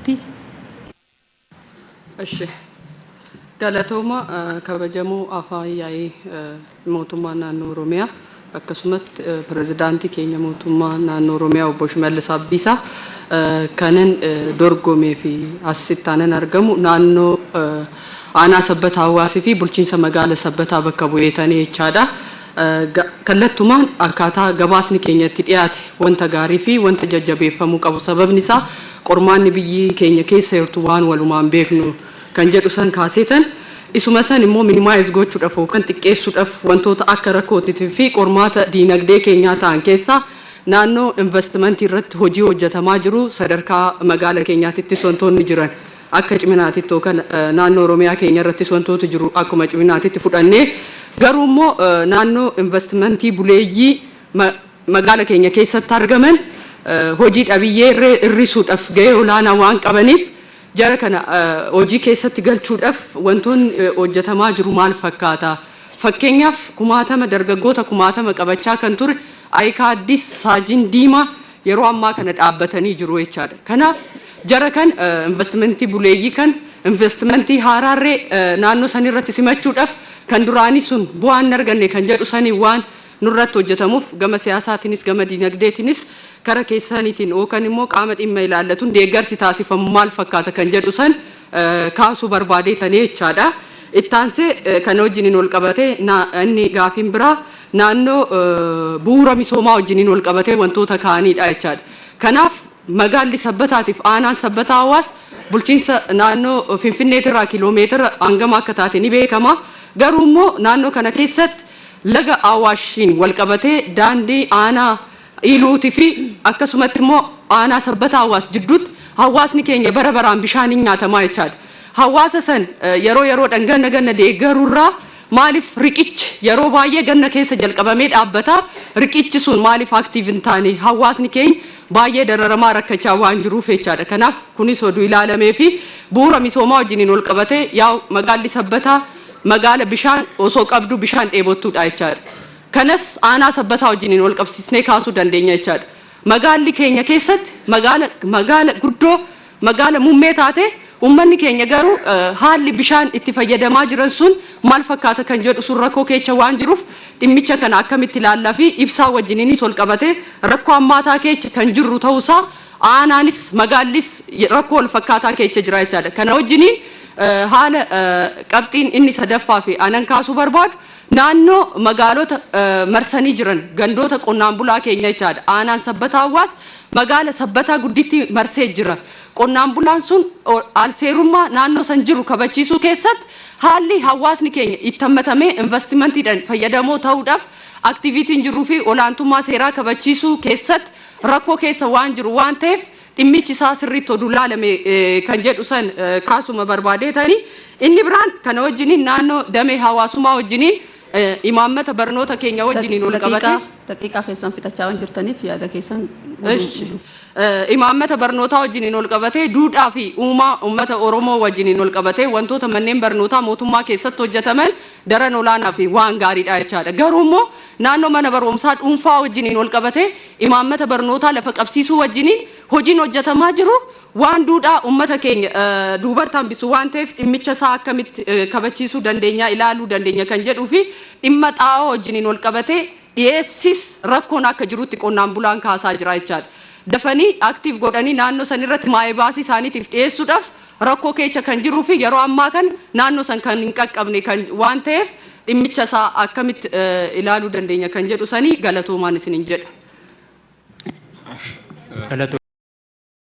irratti. Eshi galatoma kabajamoo afaan yaa'ii mootummaa naannoo Oromiyaa akkasumas pirezidaantii keenya mootummaa naannoo Oromiyaa obbo Shimallis Abdiisaa kanan dorgomee fi asitti aanan argamu naannoo aanaa Sabbataa Hawaasii fi bulchiinsa magaalaa Sabbataa bakka bu'eetanii jechaadha. Kallattumaan akkaataa gabaasni keenyatti dhiyaate wanta gaarii fi wanta jajjabeeffamuu qabu. Sababni isaa qormaanni biyyi keenya keessa jirtu waan walumaan beeknu kan jedhu san kaaseetan isuma san immoo minimaayiz gochuudhaaf yookaan xiqqeessuudhaaf wantoota akka rakkootii fi qormaata diinagdee keenyaa ta'an keessaa naannoo investimentii irratti hojii hojjetamaa jiru sadarkaa magaalaa keenyaattis wantoonni jiran akka ciminaatitti yookaan naannoo Oromiyaa keenya irrattis wantoota jiru akkuma ciminaatitti fudhannee garuu immoo naannoo investimentii buleeyyii magaalaa keenya keessatti argaman hojii dhabiyyee hir'isuudhaaf gahee olaanaa waan qabaniif jara kana hojii keessatti galchuudhaaf wantoonni hojjetamaa jiru maal fakkaata? Fakkeenyaaf kumaatama dargaggoota kumaatama qabachaa kan ture Ayikaaddis Saajin Diimaa yeroo ammaa kana dhaabbatanii jiru jechaadha. Kanaaf jara kan investimentii buleeyyii kan investimentii haaraarree naannoo sanirratti simachuudhaaf kan duraanii sun bu'aan arganne kan jedhu sanii waan nurratti hojjetamuuf gama siyaasaatiinis gama diinagdeetiinis kara keessaniitiin yookaan immoo qaama dhimma ilaallatuun deeggarsi taasifamu maal fakkaata kan jedhu san kaasuu barbaadeetanii jechaadha. Ittaansee kan wajjiniin ol qabatee inni gaafiin biraa naannoo bu'uura misoomaa wajjiniin ol qabatee wantoota kaa'aniidha jechaadha. Kanaaf magaalli Sabbataatiif aanaan Sabbataa Hawaas bulchiinsa naannoo Finfinneetirraa kiiloomeetira hangama akka taate ni beekama. Garuu immoo naannoo kana keessatti laga Awaashiin wal qabatee daandii aanaa Iluutii fi akkasumatti immoo aanaa Sabbataa Hawaas jidduutti hawaasni keenya bara baraan bishaaniin nyaatamaa jechaadha. Hawaasa san yeroo ganna deeggaruurraa maaliif riqichi yeroo baay'ee ganna keessa jalqabamee dhaabbata riqichi sun maaliif aktiiv hin taane hawaasni keenya baay'ee dararamaa rakkachaa waan jiruuf jechaadha. Kanaaf kunis oduu ilaalamee fi bu'uura misoomaa wajjiniin ol qabatee yaa magaalli Sabbataa magaala bishaan osoo qabdu bishaan dheebottuudha jechaadha. Kanas aanaa Sabbataa wajjiniin ol qabsiisnee kaasuu dandeenya jechaadha. Magaalli keenya keessatti magaala guddoo magaala muummee taate ummanni keenya garuu haalli bishaan itti fayyadamaa jiran sun maal fakkaata kan jedhu sun rakkoo keessa waan jiruuf dhimmicha kana akkamitti ilaallaa fi ibsaa wajjiniinis ol qabatee rakkoo hammaataa keessa kan jirru ta'uusaa aanaanis magaallis rakkoo wal fakkaataa keessa jira jechaadha. Kana wajjiniin haala qabxiin inni sadaffaa fi anan kaasuu barbaadu naannoo magaalota marsanii jiran gandoota qonnaan bulaa keenya jechaadha. Aanaan Sabbataa Hawaas magaala Sabbataa gudditti marsee jira. Qonnaan bulaan sun alseerummaa naannoo san jiru kabachiisuu keessatti haalli hawaasni keenya itti hammatamee investimentiidhaan fayyadamoo ta'uudhaaf aktiviitiin jiruu fi olaantummaa seeraa kabachiisuu keessatti rakkoo keessa waan jiru waan ta'eef dhimmichi isaa sirriitti oduu ilaalame kan jedhu san kaasuma barbaadeetanii inni biraan kana wajjiniin naannoo damee hawaasummaa wajjiniin imaammata barnoota keenya wajjiniin ol qabatee daqiiqaa keessan fixachaa waan jirtaniif yaada keessan imaammata barnootaa wajjiniin ol qabatee duudhaa fi uummata Oromoo wajjiniin ol qabatee wantoota manneen barnootaa mootummaa keessatti hojjetaman daran olaanaa fi waan gaariidha jechaadha. Garuu immoo naannoo mana barumsaa dhuunfaa wajjiniin ol qabatee imaammata barnootaa lafa qabsiisuu wajjiniin hojiin hojjetamaa jiru waan duudhaa uummata keenya duubatti hambisu waan ta'eef dhimmicha isaa akkamitti kabachiisuu dandeenya ilaaluu dandeenya kan jedhuu fi dhimma xaa'oo wajjiniin ol qabatee dhiyeessis rakkoon akka jirutti qonnaan bulaan kaasaa jira jechaadha. Dafanii aktiiv godhanii naannoo san irratti maa'ee baasii isaaniitiif dhiyeessuudhaaf rakkoo keessa kan jiruu fi yeroo ammaa kan naannoo san kan hin qaqqabne kan waan ta'eef dhimmicha isaa akkamitti ilaaluu dandeenya kan jedhu sanii galatoomaan isiniin jedha.